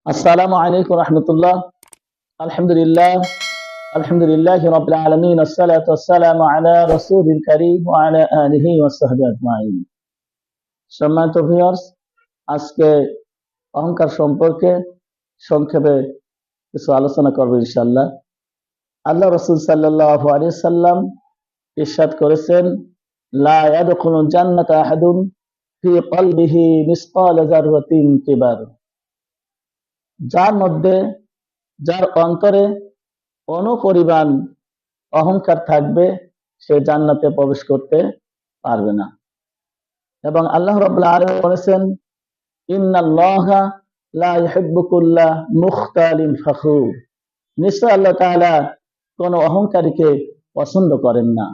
আসসালামু আলাইকুম রহমতুল্লাহ। আলহামদুলিল্লাহ, আলহামদুলিল্লাহ রাব্বিল আলামিন, আসসালাতু ওয়াসসালামু আলা রাসূলিল কারীম ওয়া আলা আলিহি ওয়া সাহবিহি আজমাইন। সম্মানিত ভিউয়ার্স, আজকে অহংকার সম্পর্কে সংক্ষেপে কিছু আলোচনা করব ইনশাআল্লাহ। আল্লাহ রাসূল সাল্লাল্লাহু আলাইহি সাল্লাম ইরশাদ করেছেন, লা ইয়াদখুলুল জান্নাতা আহাদুন ফি কলবিহি মিসকালা যাররাতিন কিবার। যার অন্তরে অনুপরিমাণ অহংকার থাকবে, সে জান্নাতে প্রবেশ করতে পারবে না। এবং আল্লাহ রাব্বুল আলামিন বলেছেন, ইন্নাল্লাহা লা ইউহিব্বু কুল্লা মুখতালিন ফখুর। নিশ্চয় আল্লাহ তাআলা কোন অহংকারীকে পছন্দ করেন না।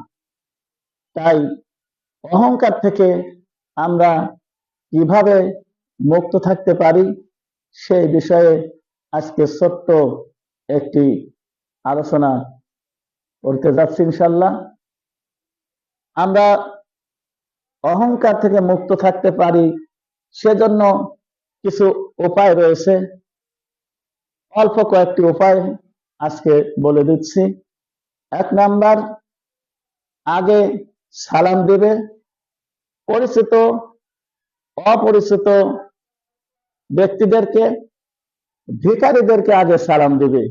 তাই অহংকার থেকে আমরা কিভাবে মুক্ত থাকতে পারি, সেই বিষয়ে আজকে ছোট্ট একটি আলোচনা করতে যাচ্ছি ইনশাআল্লাহ। আমরা অহংকার থেকে মুক্ত থাকতে পারি সেজন্য কিছু উপায় রয়েছে। অল্প কয়েকটি উপায় আজকে বলে দিচ্ছি। ১ নাম্বার, আগে সালাম দিবে। পরিচিত অপরিচিত ব্যক্তিদেরকে, ভিখারীদেরকে আগে সালাম দিবে।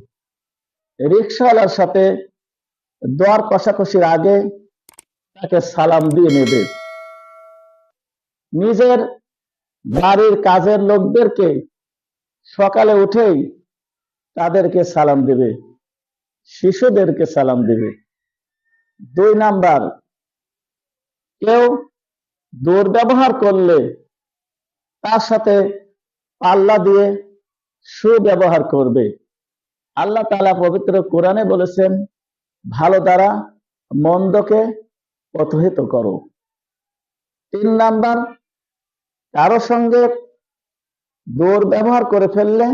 রিকশাওয়ালার সাথে দর কষাকষির আগে তাকে সালাম দিয়ে নেবে। নিজের বাড়ির কাজের লোকদেরকে সকালে উঠেই তাদেরকে সালাম দিবে, শিশুদেরকে সালাম দিবে। ২ নাম্বার, কেউ দুর্ব্যবহার করলে তার সাথে পাল্লা দিয়ে সুব্যবহার করবে। আল্লাহ তাআলা পবিত্র কোরআনে বলেছেন, ভালো দ্বারা মন্দকে প্রতিহত করো। ৩ নাম্বার, কারো সঙ্গে দুর্ব্যবহার করে ফেললে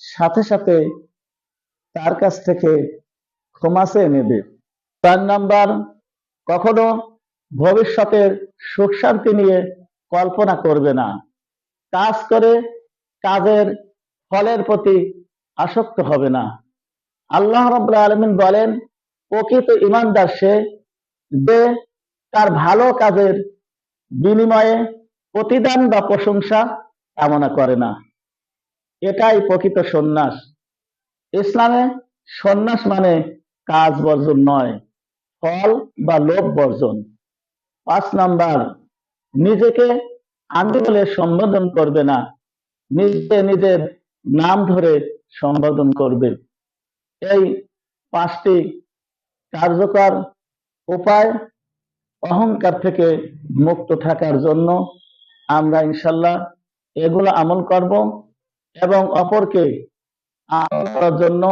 সাথে সাথে তার কাছ থেকে ক্ষমা চেয়ে নেবে। ৪ নাম্বার, কখনো ভবিষ্যতের সুখ শান্তি নিয়ে কল্পনা করবে না। কাজ করে কাজের ফলের প্রতি আসক্ত হবে না। আল্লাহ রাব্বুল আলামিন বলেন, প্রকৃত ঈমানদার সে, যে তার ভালো কাজের বিনিময়ে প্রতিদান বা প্রশংসা কামনা করে না। এটাই প্রকৃত সন্ন্যাস। ইসলামে সন্ন্যাস মানে কাজ বর্জন নয়, ফল বা লোভ বর্জন। ৫ নাম্বার, নিজেকে আমি বলে সম্বোধন করবে না, নিজের নাম ধরে সম্বোধন করবে। এই ৫টি কার্যকর উপায় অহংকার থেকে মুক্ত থাকার জন্য আমরা ইনশাআল্লাহ এগুলো আমল করব এবং অপরকে আমল করার জন্য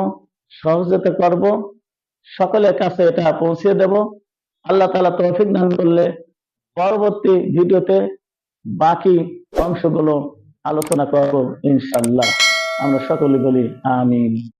সহযোগিতা করব। সকলের কাছে এটা পৌঁছে দেব। আল্লাহ তাআলা তৌফিক দান করলে পরবর্তী ভিডিওতে বাকি অংশগুলো আলোচনা করব ইনশাআল্লাহ। আমরা সকলে বলি আমিন।